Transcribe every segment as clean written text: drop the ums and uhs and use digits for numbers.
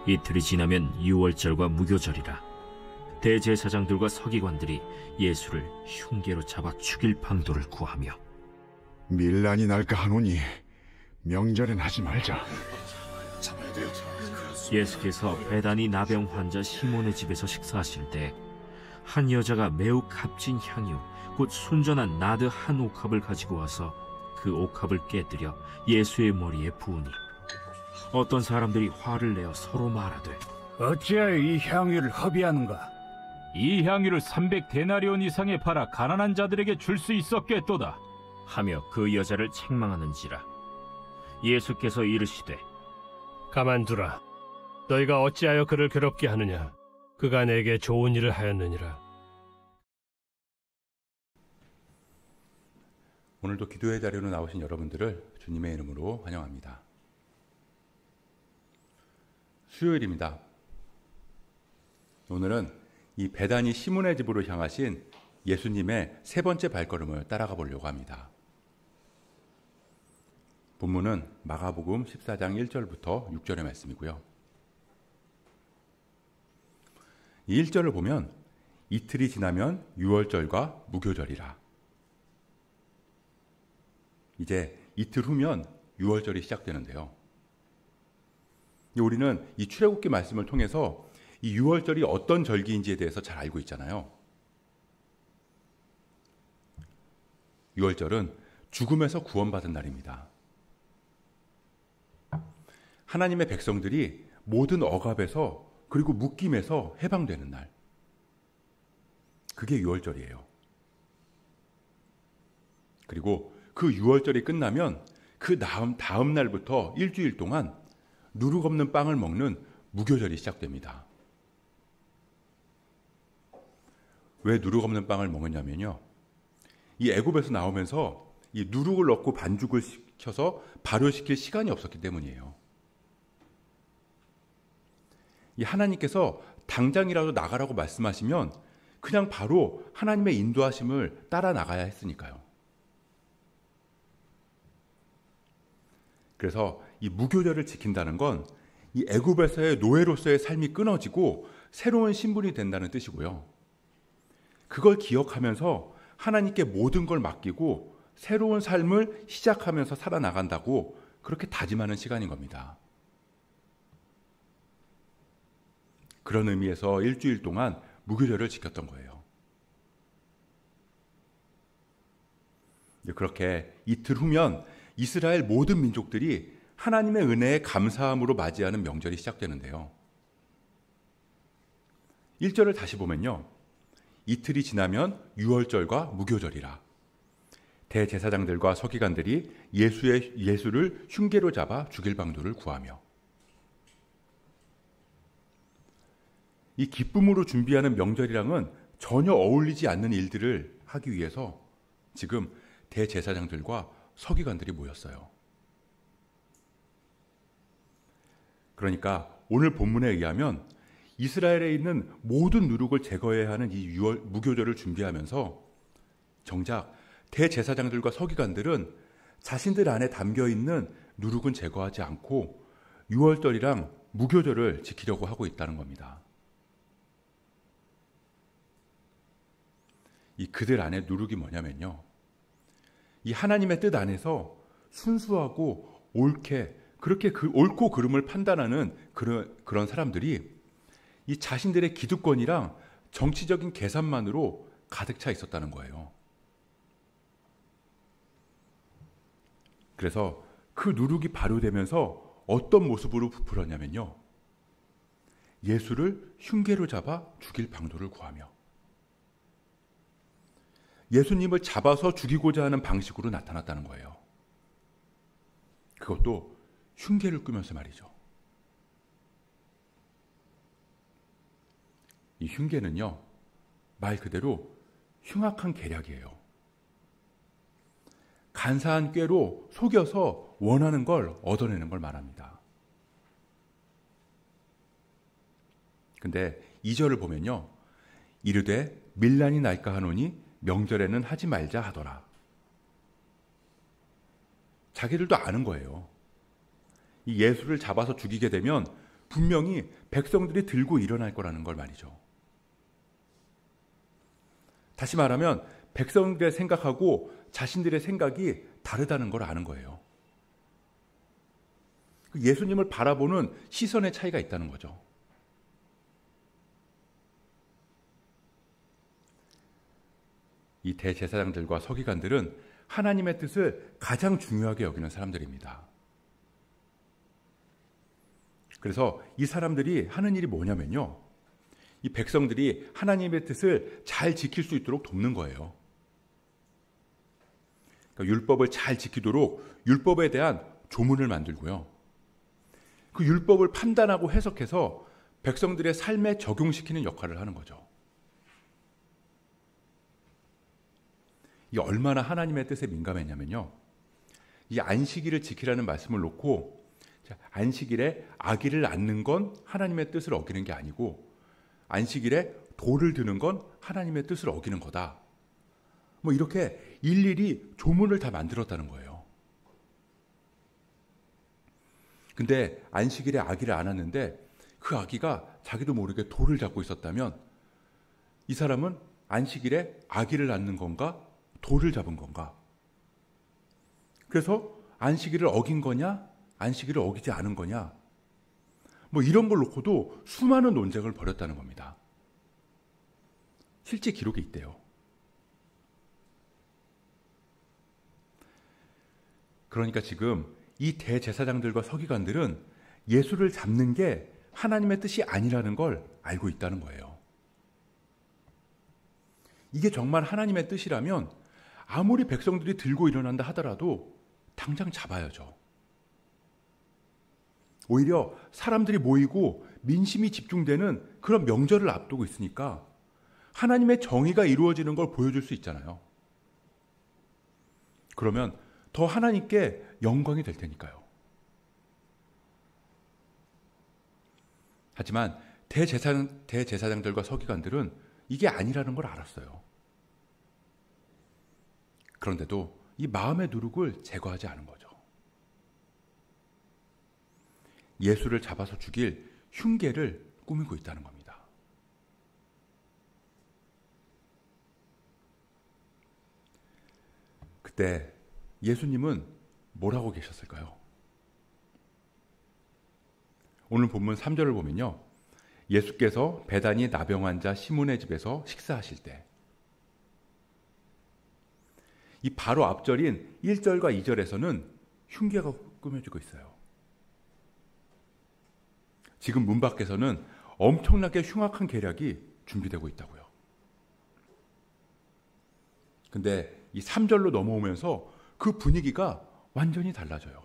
이틀이 지나면 유월절과 무교절이라. 대제사장들과 서기관들이 예수를 흉계로 잡아 죽일 방도를 구하며 밀란이 날까 하노니 명절엔 하지 말자. 예수께서 베다니 나병 환자 시몬의 집에서 식사하실 때 한 여자가 매우 값진 향유 곧 순전한 나드 한 옥합을 가지고 와서 그 옥합을 깨뜨려 예수의 머리에 부으니 어떤 사람들이 화를 내어 서로 말하되, 어찌하여 이 향유를 허비하는가? 이 향유를 300데나리온 이상에 팔아 가난한 자들에게 줄 수 있었겠도다 하며 그 여자를 책망하는지라. 예수께서 이르시되, 가만두라. 너희가 어찌하여 그를 괴롭게 하느냐? 그가 내게 좋은 일을 하였느니라. 오늘도 기도의 자리로 나오신 여러분들을 주님의 이름으로 환영합니다. 수요일입니다. 오늘은 이 베다니 시몬의 집으로 향하신 예수님의 세 번째 발걸음을 따라가 보려고 합니다. 본문은 마가복음 14장 1절부터 6절의 말씀이고요. 이 1절을 보면 이틀이 지나면 유월절과 무교절이라. 이제 이틀 후면 유월절이 시작되는데요. 우리는 이 출애굽기 말씀을 통해서 이 유월절이 어떤 절기인지에 대해서 잘 알고 있잖아요. 유월절은 죽음에서 구원받은 날입니다. 하나님의 백성들이 모든 억압에서 그리고 묶임에서 해방되는 날. 그게 유월절이에요. 그리고 그 유월절이 끝나면 그 다음 날부터 일주일 동안 누룩 없는 빵을 먹는 무교절이 시작됩니다. 왜 누룩 없는 빵을 먹었냐면요. 이 애굽에서 나오면서 이 누룩을 넣고 반죽을 시켜서 발효시킬 시간이 없었기 때문이에요. 이 하나님께서 당장이라도 나가라고 말씀하시면 그냥 바로 하나님의 인도하심을 따라 나가야 했으니까요. 그래서 이 무교절을 지킨다는 건 이 애굽에서의 노예로서의 삶이 끊어지고 새로운 신분이 된다는 뜻이고요. 그걸 기억하면서 하나님께 모든 걸 맡기고 새로운 삶을 시작하면서 살아나간다고 그렇게 다짐하는 시간인 겁니다. 그런 의미에서 일주일 동안 무교절을 지켰던 거예요. 그렇게 이틀 후면 이스라엘 모든 민족들이 하나님의 은혜에 감사함으로 맞이하는 명절이 시작되는데요. 1절을 다시 보면요. 이틀이 지나면 유월절과 무교절이라. 대제사장들과 서기관들이 예수를 흉계로 잡아 죽일 방도를 구하며. 이 기쁨으로 준비하는 명절이랑은 전혀 어울리지 않는 일들을 하기 위해서 지금 대제사장들과 서기관들이 모였어요. 그러니까 오늘 본문에 의하면 이스라엘에 있는 모든 누룩을 제거해야 하는 이 무교절을 준비하면서 정작 대제사장들과 서기관들은 자신들 안에 담겨있는 누룩은 제거하지 않고 유월절이랑 무교절을 지키려고 하고 있다는 겁니다. 이 그들 안에 누룩이 뭐냐면요. 이 하나님의 뜻 안에서 순수하고 옳게 그렇게 옳고 그름을 판단하는 그런 사람들이 이 자신들의 기득권이랑 정치적인 계산만으로 가득 차 있었다는 거예요. 그래서 그 누룩이 발효되면서 어떤 모습으로 부풀었냐면요. 예수를 흉계로 잡아 죽일 방도를 구하며 예수님을 잡아서 죽이고자 하는 방식으로 나타났다는 거예요. 그것도 흉계를 끄면서 말이죠. 이 흉계는요, 말 그대로 흉악한 계략이에요. 간사한 꾀로 속여서 원하는 걸 얻어내는 걸 말합니다. 근데 2절을 보면요. 이르되 밀란이 날까 하노니 명절에는 하지 말자 하더라. 자기들도 아는 거예요. 이 예수를 잡아서 죽이게 되면 분명히 백성들이 들고 일어날 거라는 걸 말이죠. 다시 말하면 백성들의 생각하고 자신들의 생각이 다르다는 걸 아는 거예요. 예수님을 바라보는 시선의 차이가 있다는 거죠. 이 대제사장들과 서기관들은 하나님의 뜻을 가장 중요하게 여기는 사람들입니다. 그래서 이 사람들이 하는 일이 뭐냐면요. 이 백성들이 하나님의 뜻을 잘 지킬 수 있도록 돕는 거예요. 그러니까 율법을 잘 지키도록 율법에 대한 조문을 만들고요. 그 율법을 판단하고 해석해서 백성들의 삶에 적용시키는 역할을 하는 거죠. 이 얼마나 하나님의 뜻에 민감했냐면요. 이 안식일을 지키라는 말씀을 놓고 안식일에 아기를 낳는 건 하나님의 뜻을 어기는 게 아니고 안식일에 돌을 드는 건 하나님의 뜻을 어기는 거다. 뭐 이렇게 일일이 조문을 다 만들었다는 거예요. 근데 안식일에 아기를 안 낳는데 그 아기가 자기도 모르게 돌을 잡고 있었다면 이 사람은 안식일에 아기를 낳는 건가? 돌을 잡은 건가? 그래서 안식일을 어긴 거냐? 안식일을 어기지 않은 거냐? 뭐 이런 걸 놓고도 수많은 논쟁을 벌였다는 겁니다. 실제 기록에 있대요. 그러니까 지금 이 대제사장들과 서기관들은 예수를 잡는 게 하나님의 뜻이 아니라는 걸 알고 있다는 거예요. 이게 정말 하나님의 뜻이라면 아무리 백성들이 들고 일어난다 하더라도 당장 잡아야죠. 오히려 사람들이 모이고 민심이 집중되는 그런 명절을 앞두고 있으니까 하나님의 정의가 이루어지는 걸 보여줄 수 있잖아요. 그러면 더 하나님께 영광이 될 테니까요. 하지만 대제사장들과 서기관들은 이게 아니라는 걸 알았어요. 그런데도 이 마음의 누룩을 제거하지 않은 거죠. 예수를 잡아서 죽일 흉계를 꾸미고 있다는 겁니다. 그때 예수님은 뭐라고 계셨을까요? 오늘 본문 3절을 보면요. 예수께서 베다니 나병 환자 시몬의 집에서 식사하실 때 이 바로 앞절인 1절과 2절에서는 흉계가 꾸며지고 있어요. 지금 문 밖에서는 엄청나게 흉악한 계략이 준비되고 있다고요. 근데 이 3절로 넘어오면서 그 분위기가 완전히 달라져요.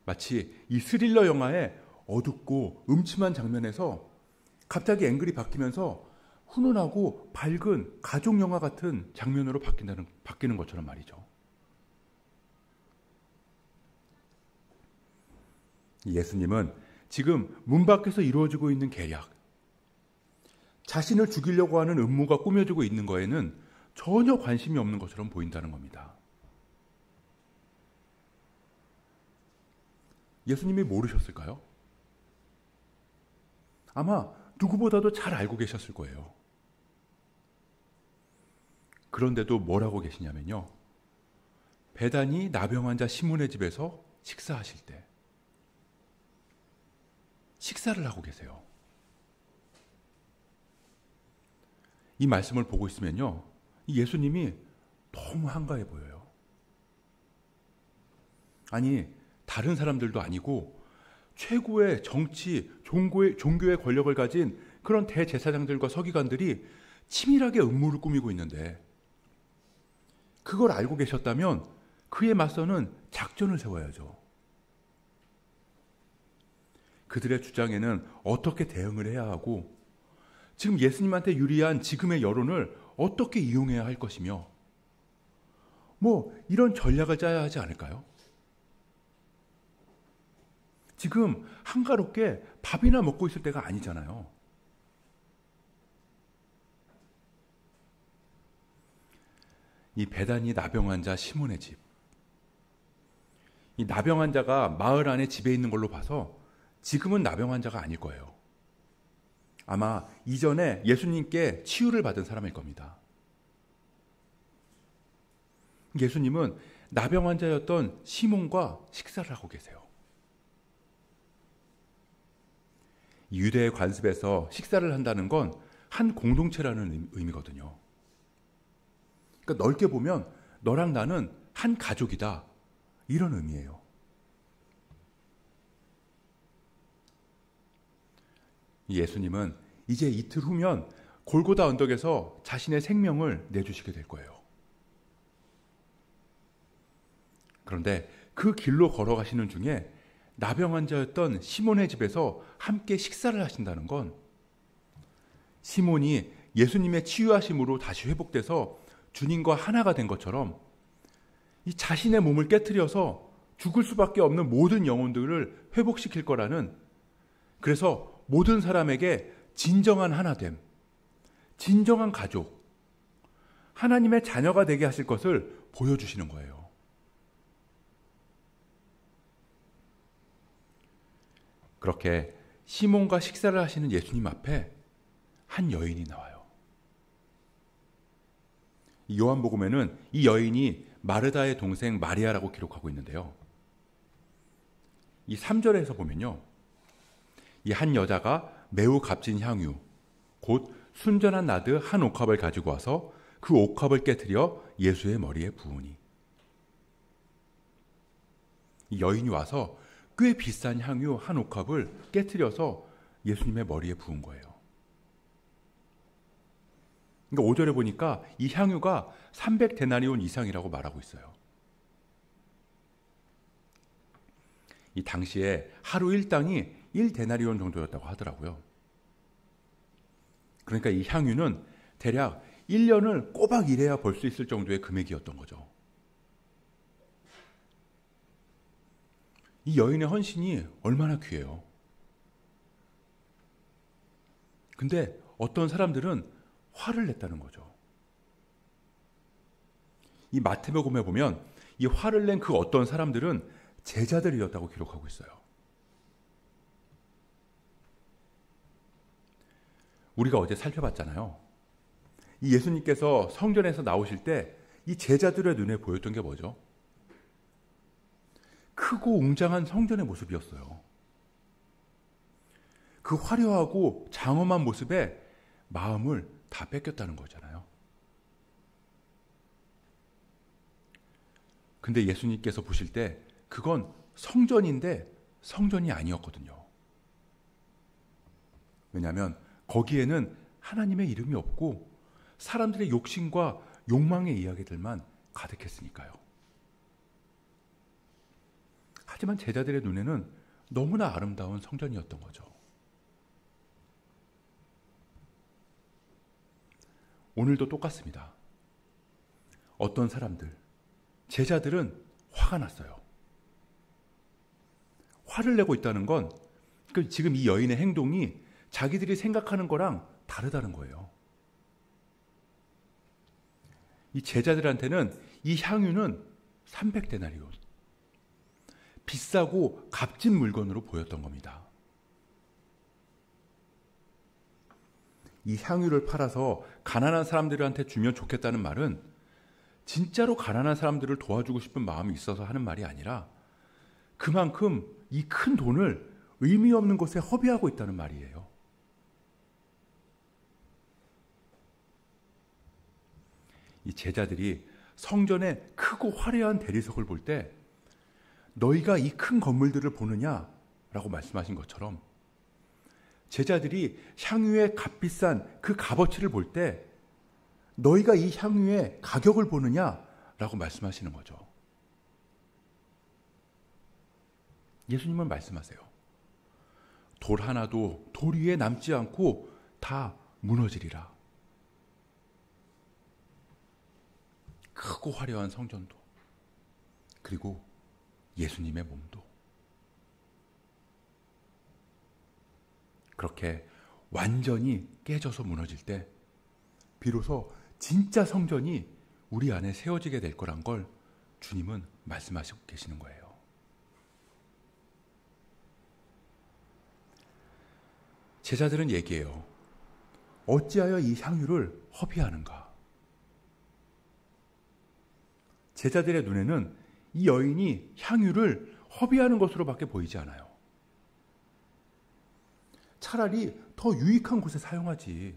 마치 이 스릴러 영화의 어둡고 음침한 장면에서 갑자기 앵글이 바뀌면서 훈훈하고 밝은 가족 영화 같은 장면으로 바뀌는 것처럼 말이죠. 예수님은 지금 문 밖에서 이루어지고 있는 계략, 자신을 죽이려고 하는 음모가 꾸며지고 있는 거에는 전혀 관심이 없는 것처럼 보인다는 겁니다. 예수님이 모르셨을까요? 아마 누구보다도 잘 알고 계셨을 거예요. 그런데도 뭐라고 계시냐면요. 베다니 나병 환자 시몬의 집에서 식사하실 때 식사를 하고 계세요. 이 말씀을 보고 있으면요. 이 예수님이 너무 한가해 보여요. 아니, 다른 사람들도 아니고 최고의 정치, 종교의 권력을 가진 그런 대제사장들과 서기관들이 치밀하게 음모를 꾸미고 있는데 그걸 알고 계셨다면 그에 맞서는 작전을 세워야죠. 그들의 주장에는 어떻게 대응을 해야 하고 지금 예수님한테 유리한 지금의 여론을 어떻게 이용해야 할 것이며 이런 전략을 짜야 하지 않을까요? 지금 한가롭게 밥이나 먹고 있을 때가 아니잖아요. 이 베다니 나병 환자 시몬의 집. 이 나병 환자가 마을 안에 집에 있는 걸로 봐서 지금은 나병 환자가 아닐 거예요. 아마 이전에 예수님께 치유를 받은 사람일 겁니다. 예수님은 나병 환자였던 시몬과 식사를 하고 계세요. 유대의 관습에서 식사를 한다는 건 한 공동체라는 의미거든요. 그러니까 넓게 보면 너랑 나는 한 가족이다, 이런 의미예요. 예수님은 이제 이틀 후면 골고다 언덕에서 자신의 생명을 내주시게 될 거예요. 그런데 그 길로 걸어가시는 중에 나병 환자였던 시몬의 집에서 함께 식사를 하신다는 건 시몬이 예수님의 치유하심으로 다시 회복돼서 주님과 하나가 된 것처럼 이 자신의 몸을 깨트려서 죽을 수밖에 없는 모든 영혼들을 회복시킬 거라는, 그래서 모든 사람에게 진정한 하나됨, 진정한 가족, 하나님의 자녀가 되게 하실 것을 보여주시는 거예요. 그렇게 시몬과 식사를 하시는 예수님 앞에 한 여인이 나와요. 요한복음에는 이 여인이 마르다의 동생 마리아라고 기록하고 있는데요. 이 3절에서 보면요, 이 한 여자가 매우 값진 향유, 곧 순전한 나드 한 옥합을 가지고 와서 그 옥합을 깨트려 예수의 머리에 부으니. 이 여인이 와서 꽤 비싼 향유 한 옥합을 깨트려서 예수님의 머리에 부은 거예요. 그러니까 5절에 보니까 이 향유가 300데나리온 이상이라고 말하고 있어요. 이 당시에 하루 일당이 1데나리온 정도였다고 하더라고요. 그러니까 이 향유는 대략 1년을 꼬박 일해야 벌 수 있을 정도의 금액이었던 거죠. 이 여인의 헌신이 얼마나 귀해요. 근데 어떤 사람들은 화를 냈다는 거죠. 이 마태복음에 보면 이 화를 낸 그 어떤 사람들은 제자들이었다고 기록하고 있어요. 우리가 어제 살펴봤잖아요. 이 예수님께서 성전에서 나오실 때 이 제자들의 눈에 보였던 게 뭐죠? 크고 웅장한 성전의 모습이었어요. 그 화려하고 장엄한 모습에 마음을 다 뺏겼다는 거잖아요. 근데 예수님께서 보실 때 그건 성전인데 성전이 아니었거든요. 왜냐하면 거기에는 하나님의 이름이 없고 사람들의 욕심과 욕망의 이야기들만 가득했으니까요. 하지만 제자들의 눈에는 너무나 아름다운 성전이었던 거죠. 오늘도 똑같습니다. 어떤 사람들, 제자들은 화가 났어요. 화를 내고 있다는 건 지금 이 여인의 행동이 자기들이 생각하는 거랑 다르다는 거예요. 이 제자들한테는 이 향유는 300데나리온, 비싸고 값진 물건으로 보였던 겁니다. 이 향유를 팔아서 가난한 사람들한테 주면 좋겠다는 말은 진짜로 가난한 사람들을 도와주고 싶은 마음이 있어서 하는 말이 아니라 그만큼 이 큰 돈을 의미 없는 곳에 허비하고 있다는 말이에요. 이 제자들이 성전의 크고 화려한 대리석을 볼 때 너희가 이 큰 건물들을 보느냐라고 말씀하신 것처럼 제자들이 향유의 값비싼 그 값어치를 볼 때 너희가 이 향유의 가격을 보느냐라고 말씀하시는 거죠. 예수님은 말씀하세요. 돌 하나도 돌 위에 남지 않고 다 무너지리라. 크고 화려한 성전도, 그리고 예수님의 몸도. 그렇게 완전히 깨져서 무너질 때 비로소 진짜 성전이 우리 안에 세워지게 될 거란 걸 주님은 말씀하시고 계시는 거예요. 제자들은 얘기해요. 어찌하여 이 향유를 허비하는가? 제자들의 눈에는 이 여인이 향유를 허비하는 것으로밖에 보이지 않아요. 차라리 더 유익한 곳에 사용하지.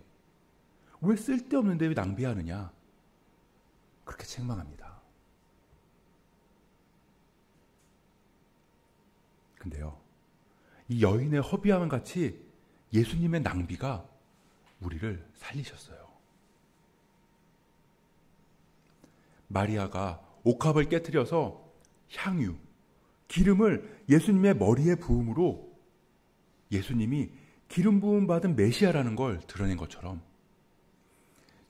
왜 쓸데없는데 왜 낭비하느냐? 그렇게 책망합니다. 근데요, 이 여인의 허비함과 같이 예수님의 낭비가 우리를 살리셨어요. 마리아가 옥합을 깨트려서 향유, 기름을 예수님의 머리에 부음으로 예수님이 기름 부음 받은 메시아라는 걸 드러낸 것처럼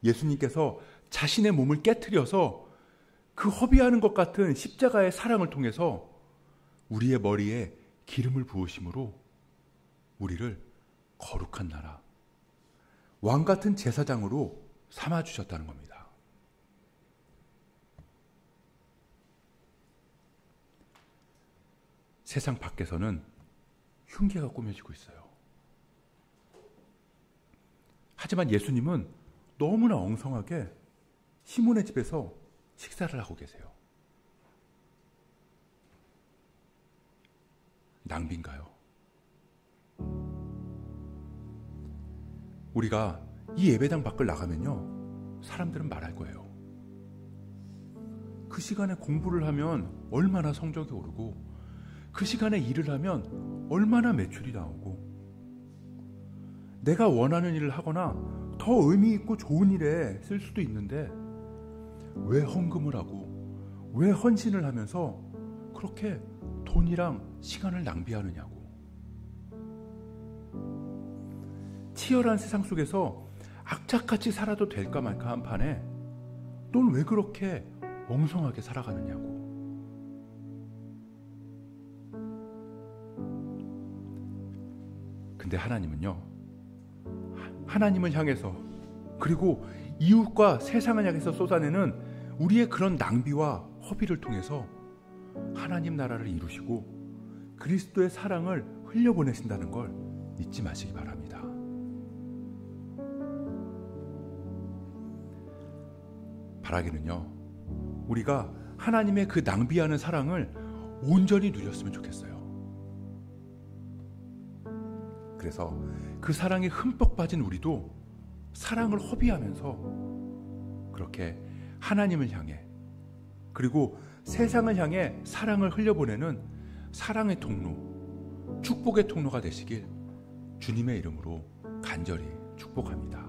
예수님께서 자신의 몸을 깨트려서 그 허비하는 것 같은 십자가의 사랑을 통해서 우리의 머리에 기름을 부으심으로 우리를 거룩한 나라, 왕 같은 제사장으로 삼아주셨다는 겁니다. 세상 밖에서는 흉계가 꾸며지고 있어요. 하지만 예수님은 너무나 엉성하게 시몬의 집에서 식사를 하고 계세요. 낭비인가요? 우리가 이 예배당 밖을 나가면요, 사람들은 말할 거예요. 그 시간에 공부를 하면 얼마나 성적이 오르고, 그 시간에 일을 하면 얼마나 매출이 나오고, 내가 원하는 일을 하거나 더 의미 있고 좋은 일에 쓸 수도 있는데 왜 헌금을 하고 왜 헌신을 하면서 그렇게 돈이랑 시간을 낭비하느냐고. 치열한 세상 속에서 악착같이 살아도 될까 말까 한 판에 넌 왜 그렇게 엉성하게 살아가느냐고. 근데 하나님은요, 하나님을 향해서 그리고 이웃과 세상을 향해서 쏟아내는 우리의 그런 낭비와 허비를 통해서 하나님 나라를 이루시고 그리스도의 사랑을 흘려보내신다는 걸 잊지 마시기 바랍니다. 바라기는요, 우리가 하나님의 그 낭비하는 사랑을 온전히 누렸으면 좋겠어요. 그래서 그 사랑에 흠뻑 빠진 우리도 사랑을 허비하면서 그렇게 하나님을 향해 그리고 세상을 향해 사랑을 흘려보내는 사랑의 통로, 축복의 통로가 되시길 주님의 이름으로 간절히 축복합니다.